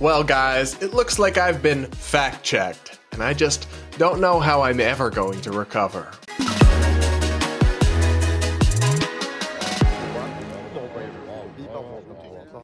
Well, guys, it looks like I've been fact-checked, and I just don't know how I'm ever going to recover.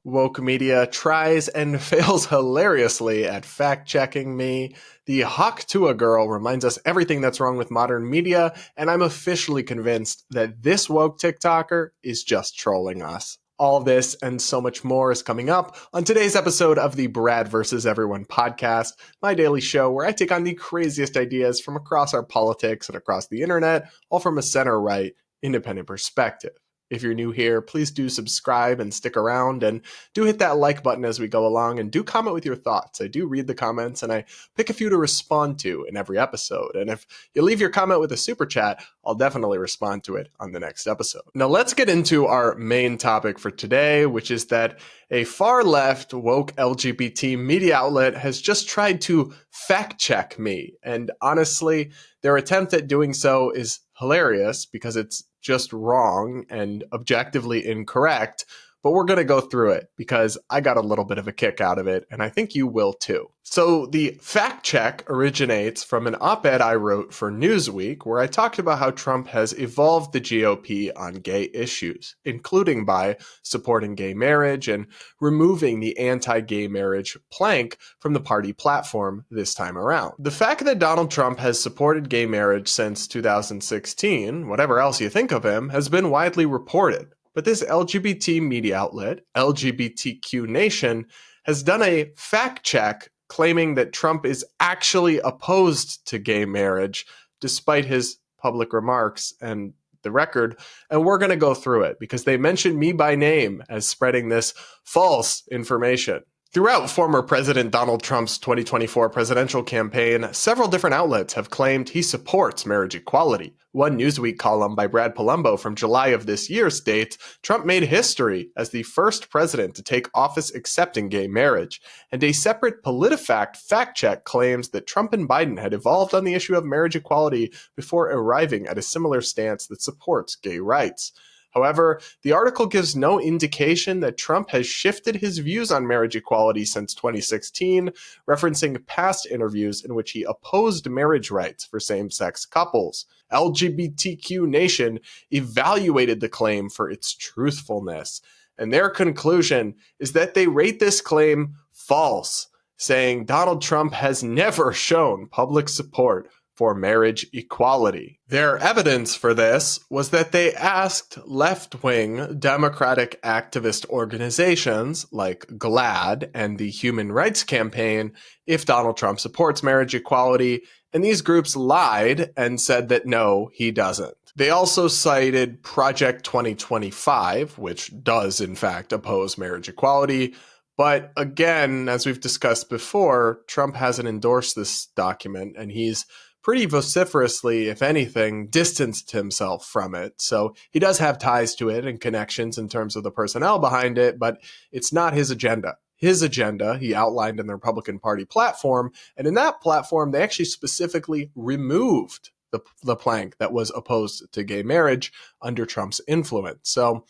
Woke media tries and fails hilariously at fact-checking me. The Tuah girl reminds us everything that's wrong with modern media, and I'm officially convinced that this woke TikToker is just trolling us. All this and so much more is coming up on today's episode of the Brad vs. Everyone podcast, my daily show where I take on the craziest ideas from across our politics and across the internet, all from a center-right, independent perspective. If you're new here, please do subscribe and stick around, and do hit that like button as we go along, and do comment with your thoughts. I do read the comments, and I pick a few to respond to in every episode. And if you leave your comment with a super chat, I'll definitely respond to it on the next episode. Now let's get into our main topic for today, which is that a far-left woke LGBT media outlet has just tried to fact-check me. And honestly, their attempt at doing so is hilarious because it's just wrong and objectively incorrect, but we're going to go through it because I got a little bit of a kick out of it, and I think you will too. So the fact check originates from an op-ed I wrote for Newsweek where I talked about how Trump has evolved the GOP on gay issues, including by supporting gay marriage and removing the anti-gay marriage plank from the party platform this time around. The fact that Donald Trump has supported gay marriage since 2016, whatever else you think of him, has been widely reported. But this LGBT media outlet, LGBTQ Nation, has done a fact check claiming that Trump is actually opposed to gay marriage, despite his public remarks and the record. And we're going to go through it because they mentioned me by name as spreading this false information. Throughout former President Donald Trump's 2024 presidential campaign, several different outlets have claimed he supports marriage equality. One Newsweek column by Brad Polumbo from July of this year states, Trump made history as the first president to take office accepting gay marriage. And a separate PolitiFact fact check claims that Trump and Biden had evolved on the issue of marriage equality before arriving at a similar stance that supports gay rights. However, the article gives no indication that Trump has shifted his views on marriage equality since 2016, referencing past interviews in which he opposed marriage rights for same-sex couples. LGBTQ Nation evaluated the claim for its truthfulness, and their conclusion is that they rate this claim false, saying Donald Trump has never shown public support for marriage equality. Their evidence for this was that they asked left-wing Democratic activist organizations like GLAAD and the Human Rights Campaign if Donald Trump supports marriage equality, and these groups lied and said that no, he doesn't. They also cited Project 2025, which does in fact oppose marriage equality, but again, as we've discussed before, Trump hasn't endorsed this document, and he's pretty vociferously, if anything, distanced himself from it. So he does have ties to it and connections in terms of the personnel behind it, but it's not his agenda. His agenda, he outlined in the Republican Party platform, and in that platform, they actually specifically removed the plank that was opposed to gay marriage under Trump's influence. So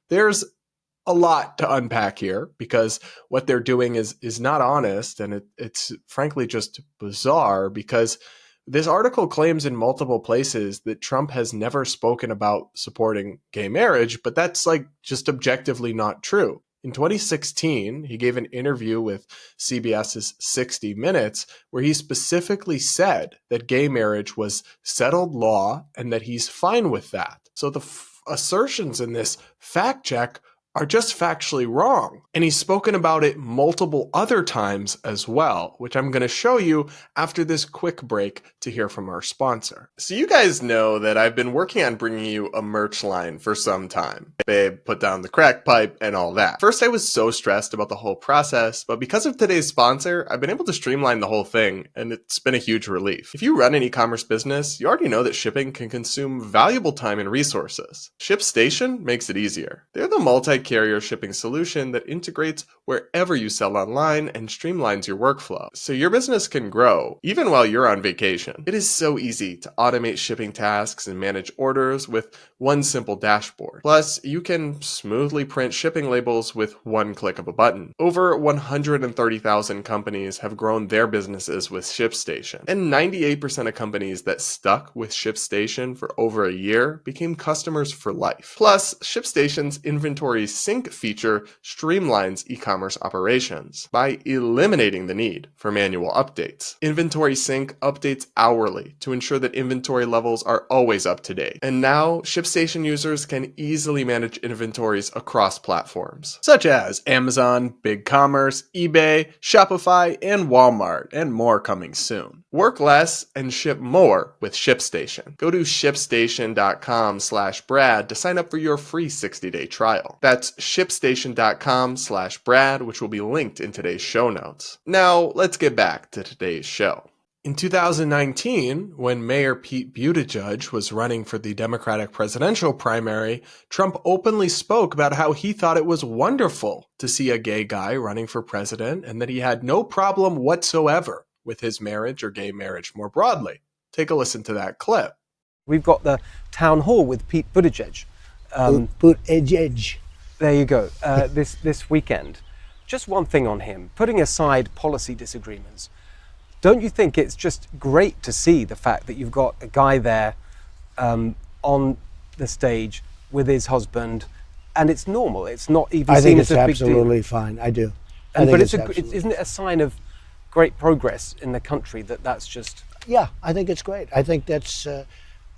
there's a lot to unpack here because what they're doing is not honest, and it's frankly just bizarre because this article claims in multiple places that Trump has never spoken about supporting gay marriage, but that's just objectively not true. In 2016, he gave an interview with CBS's 60 Minutes where he specifically said that gay marriage was settled law and that he's fine with that. So the assertions in this fact check are just factually wrong. And he's spoken about it multiple other times as well, which I'm going to show you after this quick break to hear from our sponsor. So you guys know that I've been working on bringing you a merch line for some time. Babe, put down the crack pipe and all that. First, I was so stressed about the whole process, but because of today's sponsor, I've been able to streamline the whole thing, and it's been a huge relief. If you run an e-commerce business, you already know that shipping can consume valuable time and resources. ShipStation makes it easier. They're the multi multi-carrier shipping solution that integrates wherever you sell online and streamlines your workflow, so your business can grow even while you're on vacation. It is so easy to automate shipping tasks and manage orders with one simple dashboard. Plus, you can smoothly print shipping labels with one click of a button. Over 130,000 companies have grown their businesses with ShipStation, and 98% of companies that stuck with ShipStation for over a year became customers for life. Plus, ShipStation's inventory sync feature streamlines e-commerce operations by eliminating the need for manual updates. Inventory sync updates hourly to ensure that inventory levels are always up to date. And now, ShipStation users can easily manage inventories across platforms, such as Amazon, BigCommerce, eBay, Shopify, and Walmart, and more coming soon. Work less and ship more with ShipStation. Go to shipstation.com/Brad to sign up for your free 60-day trial. That's shipstation.com/Brad, which will be linked in today's show notes. Now, let's get back to today's show. In 2019, when Mayor Pete Buttigieg was running for the Democratic presidential primary, Trump openly spoke about how he thought it was wonderful to see a gay guy running for president and that he had no problem whatsoever with his marriage or gay marriage more broadly. Take a listen to that clip. We've got the town hall with Pete Buttigieg. Buttigieg. There you go, this weekend. Just one thing on him, putting aside policy disagreements. Don't you think it's just great to see the fact that you've got a guy there on the stage with his husband, and it's normal? It's not even seen as a big deal. I think it's absolutely fine. I do. But isn't it a sign of great progress in the country that's just... Yeah, I think it's great. I think that's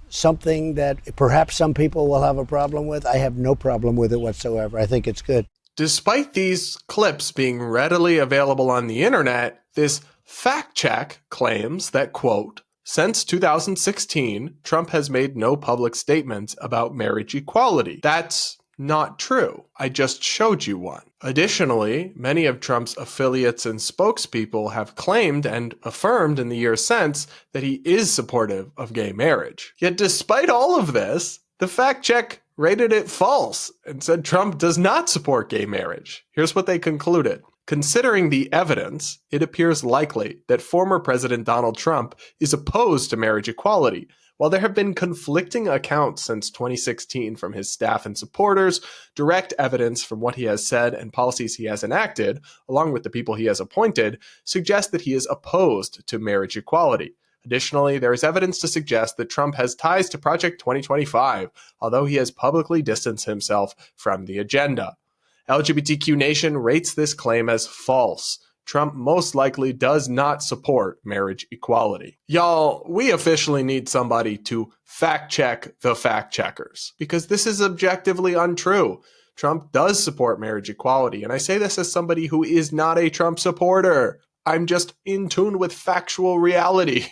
something that perhaps some people will have a problem with. I have no problem with it whatsoever. I think it's good. Despite these clips being readily available on the internet, this fact check claims that, quote, since 2016, Trump has made no public statements about marriage equality. That's not true. I just showed you one. Additionally, many of Trump's affiliates and spokespeople have claimed and affirmed in the years since that he is supportive of gay marriage. Yet despite all of this, the fact check rated it false and said Trump does not support gay marriage. Here's what they concluded. Considering the evidence, it appears likely that former President Donald Trump is opposed to marriage equality. While there have been conflicting accounts since 2016 from his staff and supporters, direct evidence from what he has said and policies he has enacted, along with the people he has appointed, suggests that he is opposed to marriage equality. Additionally, there is evidence to suggest that Trump has ties to Project 2025, although he has publicly distanced himself from the agenda. LGBTQ Nation rates this claim as false. Trump most likely does not support marriage equality. Y'all, we officially need somebody to fact check the fact checkers, because this is objectively untrue. Trump does support marriage equality, and I say this as somebody who is not a Trump supporter. I'm just in tune with factual reality.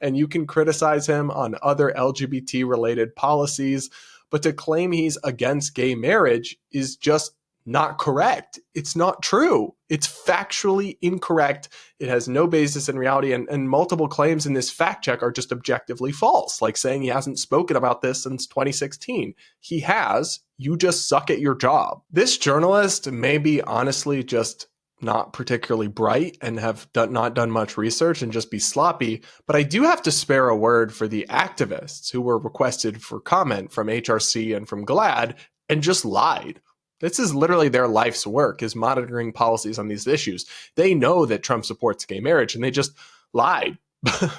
And you can criticize him on other LGBT-related policies, but to claim he's against gay marriage is just not correct. It's not true. It's factually incorrect. It has no basis in reality, and multiple claims in this fact check are just objectively false, like saying he hasn't spoken about this since 2016. He has. You just suck at your job. This journalist may be honestly just not particularly bright and have not done much research and just be sloppy, but I do have to spare a word for the activists who were requested for comment from HRC and from GLAAD and just lied. This is literally their life's work, is monitoring policies on these issues. They know that Trump supports gay marriage and they just lied,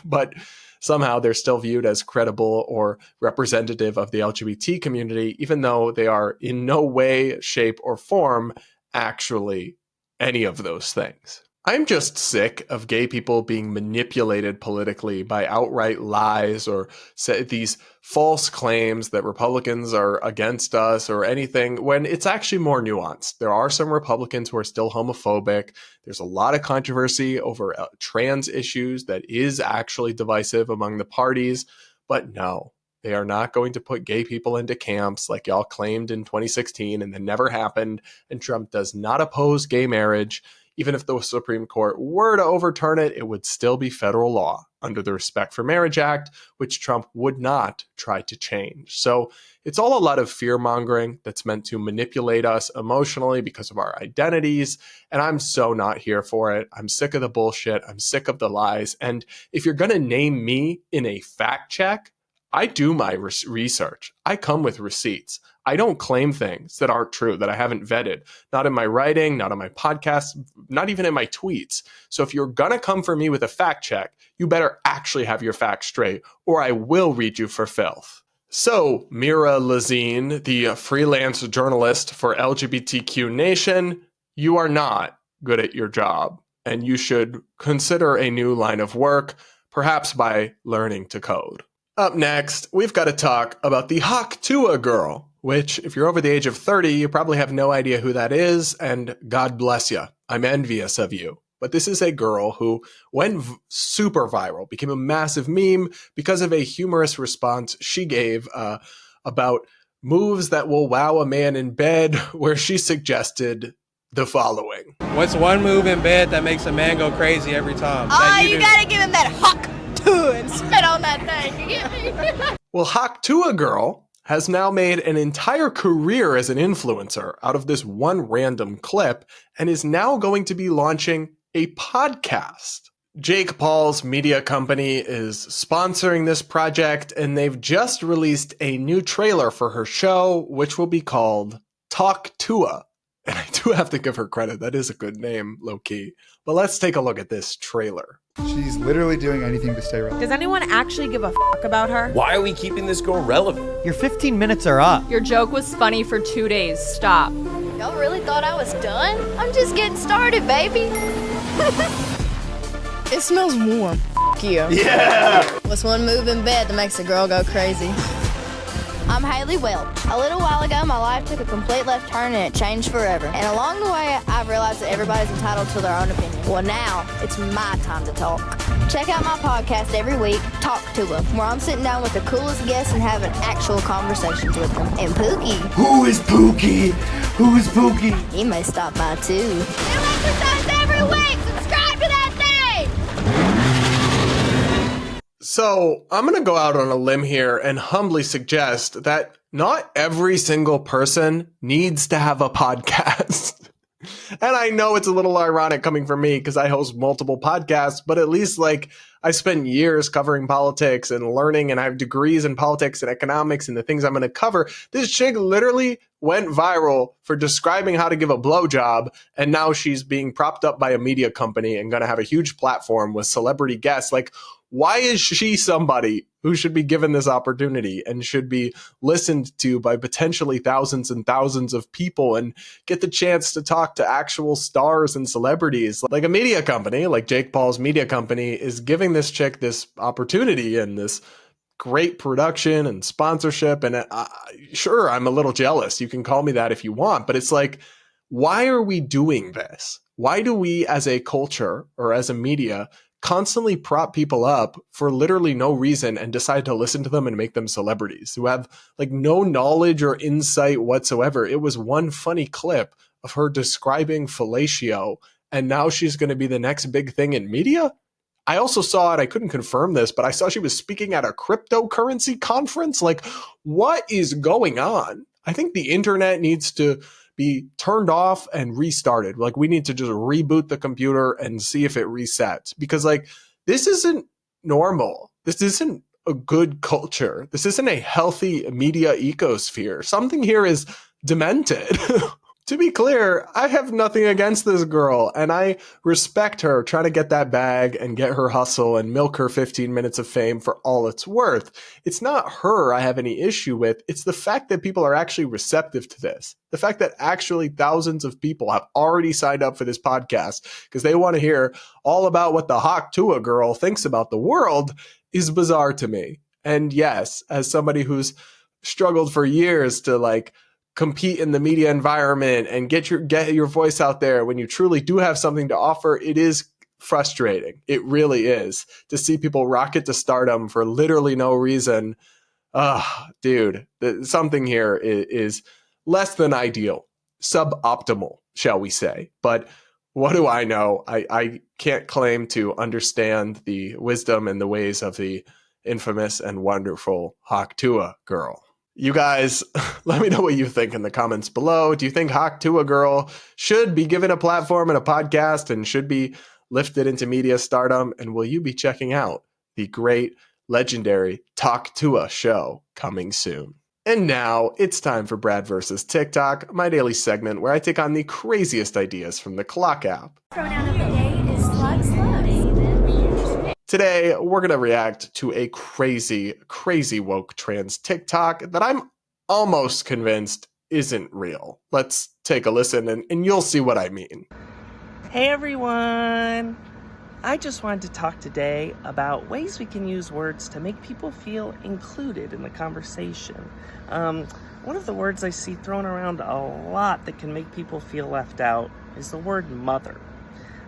but somehow they're still viewed as credible or representative of the LGBT community, even though they are in no way, shape, or form actually any of those things. I'm just sick of gay people being manipulated politically by outright lies or these false claims that Republicans are against us or anything, when it's actually more nuanced. There are some Republicans who are still homophobic. There's a lot of controversy over trans issues that is actually divisive among the parties. But no, they are not going to put gay people into camps like y'all claimed in 2016 and then never happened. And Trump does not oppose gay marriage. Even if the Supreme Court were to overturn it, it would still be federal law. under the Respect for Marriage Act, which Trump would not try to change. So it's all a lot of fear mongering that's meant to manipulate us emotionally because of our identities. And I'm so not here for it. I'm sick of the bullshit. I'm sick of the lies. And if you're going to name me in a fact check, I do my research. I come with receipts. I don't claim things that aren't true, that I haven't vetted, not in my writing, not on my podcast, not even in my tweets. So if you're going to come for me with a fact check, you better actually have your facts straight, or I will read you for filth. So, Mira Lazine, the freelance journalist for LGBTQ Nation, you are not good at your job, and you should consider a new line of work, perhaps by learning to code. Up next, we've got to talk about the Tuah girl, which, if you're over the age of 30, you probably have no idea who that is, and God bless you. I'm envious of you. But this is a girl who went super viral, became a massive meme because of a humorous response she gave about moves that will wow a man in bed, where she suggested the following. What's one move in bed that makes a man go crazy every time? Oh, you gotta give him that hawk to and spit on that thing. You get me? Well, Tuah girl has now made an entire career as an influencer out of this one random clip and is now going to be launching a podcast. Jake Paul's media company is sponsoring this project, and they've just released a new trailer for her show, which will be called Talk Tuah. And I do have to give her credit. That is a good name, low-key. But let's take a look at this trailer. She's literally doing anything to stay relevant. Does anyone actually give a fuck about her? Why are we keeping this girl relevant? Your 15 minutes are up. Your joke was funny for 2 days. Stop. Y'all really thought I was done? I'm just getting started, baby. It smells warm. F you. Yeah! What's one move in bed that makes a girl go crazy? I'm Haley Welch. A little while ago, my life took a complete left turn and it changed forever. And along the way, I've realized that everybody's entitled to their own opinion. Well, now it's my time to talk. Check out my podcast every week, Talk Tuah, where I'm sitting down with the coolest guests and having actual conversations with them. And Pookie. Who is Pookie? Who is Pookie? He may stop by too. New exercise every week. Subscribe to that thing. So I'm going to go out on a limb here and humbly suggest that not every single person needs to have a podcast. And I know it's a little ironic coming from me because I host multiple podcasts, but at least I spent years covering politics and learning, and I have degrees in politics and economics and the things I'm going to cover. This chick literally went viral for describing how to give a blowjob, and now she's being propped up by a media company and going to have a huge platform with celebrity guests. Why is she somebody who should be given this opportunity and should be listened to by potentially thousands and thousands of people and get the chance to talk to actual stars and celebrities? Like a media company, like Jake Paul's media company, is giving this chick this opportunity and this great production and sponsorship. And sure, I'm a little jealous. You can call me that if you want, but it's why are we doing this? Why do we as a culture or as a media constantly prop people up for literally no reason and decide to listen to them and make them celebrities who have no knowledge or insight whatsoever? It was one funny clip of her describing fellatio, and now she's going to be the next big thing in media. I also saw it, I couldn't confirm this, but I saw she was speaking at a cryptocurrency conference. What is going on? I think the internet needs to be turned off and restarted. We need to just reboot the computer and see if it resets, because this isn't normal. This isn't a good culture. This isn't a healthy media ecosphere. Something here is demented. To be clear, I have nothing against this girl, and I respect her trying to get that bag and get her hustle and milk her 15 minutes of fame for all it's worth. It's not her I have any issue with. It's the fact that people are actually receptive to this. The fact that actually thousands of people have already signed up for this podcast because they want to hear all about what the Tuah girl thinks about the world is bizarre to me. And yes, as somebody who's struggled for years to compete in the media environment and get your voice out there when you truly do have something to offer, it is frustrating. It really is, to see people rocket to stardom for literally no reason. Dude, something here is less than ideal, suboptimal, shall we say. But what do I know? I can't claim to understand the wisdom and the ways of the infamous and wonderful Hawk Tuah girl. You guys, let me know what you think in the comments below. Do you think Hawk Tuah girl should be given a platform and a podcast and should be lifted into media stardom? And will you be checking out the great, legendary Talk Tuah show coming soon? And now it's time for Brad versus TikTok, my daily segment where I take on the craziest ideas from the Clock app. Pronoun of the day is slugs. Today, we're going to react to a crazy, crazy woke trans TikTok that I'm almost convinced isn't real. Let's take a listen and you'll see what I mean. Hey everyone! I just wanted to talk today about ways we can use words to make people feel included in the conversation. One of the words I see thrown around a lot that can make people feel left out is the word mother.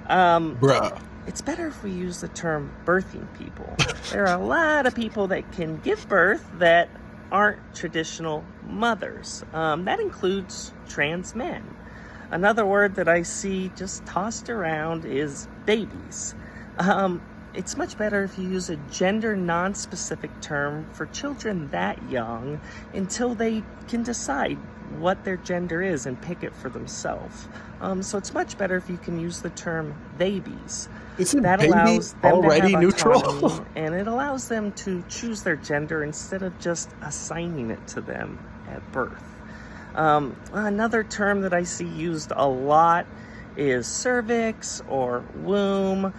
Bruh. It's better if we use the term birthing people. There are a lot of people that can give birth that aren't traditional mothers. That includes trans men. Another word that I see just tossed around is babies. It's much better if you use a gender non-specific term for children that young until they can decide what their gender is and pick it for themselves. So it's much better if you can use the term babies. Isn't that baby allows them already to have neutral? autonomy, and it allows them to choose their gender instead of just assigning it to them at birth. Another term that I see used a lot is cervix or womb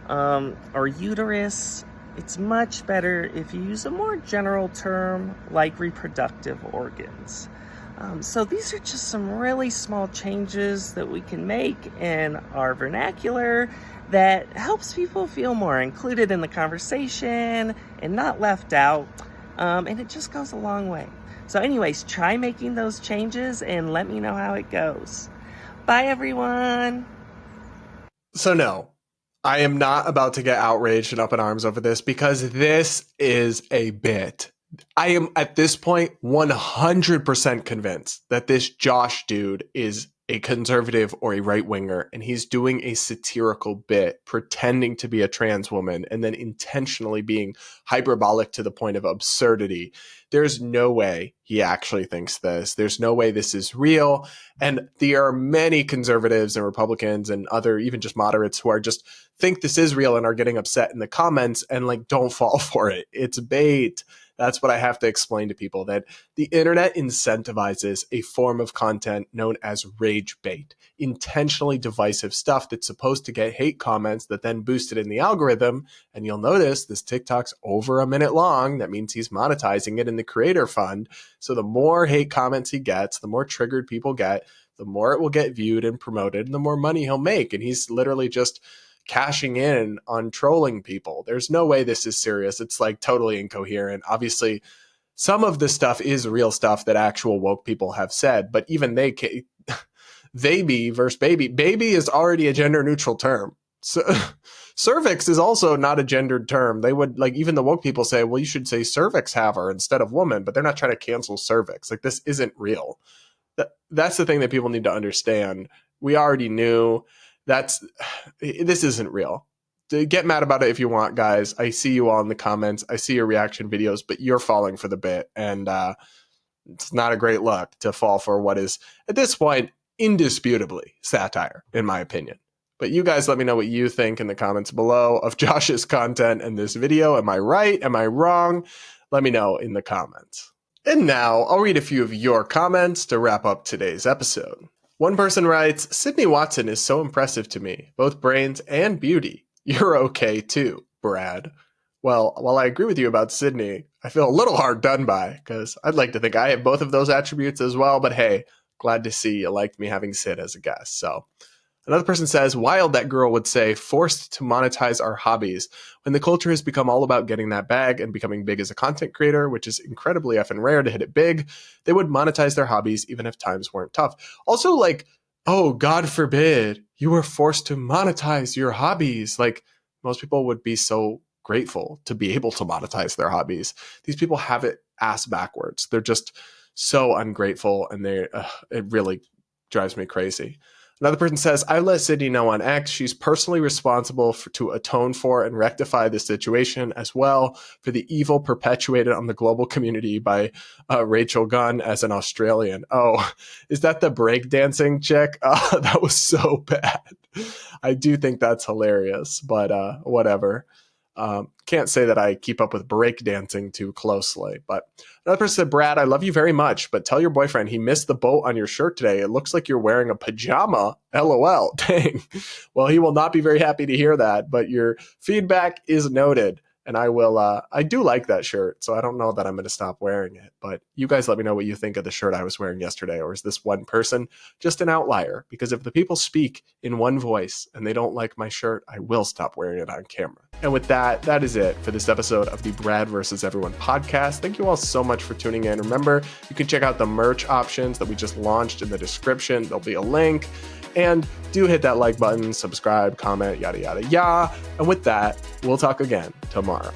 or uterus. It's much better if you use a more general term like reproductive organs. So these are just some really small changes that we can make in our vernacular that helps people feel more included in the conversation and not left out. And it just goes a long way. So anyways, try making those changes and let me know how it goes. Bye, everyone. So no, I am not about to get outraged and up in arms over this because this is a bit. I am at this point 100% convinced that this Josh dude is a conservative or a right winger, and he's doing a satirical bit pretending to be a trans woman and then intentionally being hyperbolic to the point of absurdity. There's no way he actually thinks this. There's no way this is real. And there are many conservatives and Republicans and other, even just moderates, who are just think this is real and are getting upset in the comments and like, don't fall for it. It's bait. That's what I have to explain to people, that the internet incentivizes a form of content known as rage bait, intentionally divisive stuff that's supposed to get hate comments that then boost it in the algorithm. And you'll notice this TikTok's over a minute long. That means he's monetizing it in the creator fund. So the more hate comments he gets, the more triggered people get, the more it will get viewed and promoted, and the more money he'll make. And he's literally just cashing in on trolling people. There's no way this is serious. It's like totally incoherent. Obviously, some of this stuff is real stuff that actual woke people have said, but even they be versus baby. Baby is already a gender neutral term. So cervix is also not a gendered term. They would, like, even the woke people say, well, you should say cervix haver instead of woman, but they're not trying to cancel cervix. Like, this isn't real. That's the thing that people need to understand. We already knew. This isn't real. Get mad about it if you want, guys. I see you all in the comments. I see your reaction videos, but you're falling for the bit. And it's not a great look to fall for what is, at this point, indisputably satire, in my opinion. But you guys let me know what you think in the comments below of Josh's content in this video. Am I right? Am I wrong? Let me know in the comments. And now I'll read a few of your comments to wrap up today's episode. One person writes, Sydney Watson is so impressive to me, both brains and beauty. You're okay too, Brad. Well, while I agree with you about Sydney, I feel a little hard done by because I'd like to think I have both of those attributes as well. But hey, glad to see you liked me having Sid as a guest. So another person says, wild that girl would say, forced to monetize our hobbies. When the culture has become all about getting that bag and becoming big as a content creator, which is incredibly effing rare to hit it big, they would monetize their hobbies even if times weren't tough. Also, like, oh, God forbid you were forced to monetize your hobbies. Like, most people would be so grateful to be able to monetize their hobbies. These people have it ass backwards. They're just so ungrateful, and it really drives me crazy. Another person says, I let Sydney know on X. She's personally responsible to atone for and rectify this situation as well for the evil perpetuated on the global community by Rachel Gunn as an Australian. Oh, is that the breakdancing chick? That was so bad. I do think that's hilarious, but whatever. Can't say that I keep up with breakdancing too closely, but another person said, Brad, I love you very much, but tell your boyfriend he missed the boat on your shirt today. It looks like you're wearing a pajama. LOL. Dang. Well, he will not be very happy to hear that, but your feedback is noted. And I will, I do like that shirt, so I don't know that I'm going to stop wearing it. But you guys let me know what you think of the shirt I was wearing yesterday. Or is this one person just an outlier? Because if the people speak in one voice and they don't like my shirt, I will stop wearing it on camera. And with that, that is it for this episode of the Brad vs. Everyone podcast. Thank you all so much for tuning in. Remember, you can check out the merch options that we just launched in the description. There'll be a link. And do hit that like button, subscribe, comment, yada, yada, yada. And with that, we'll talk again tomorrow.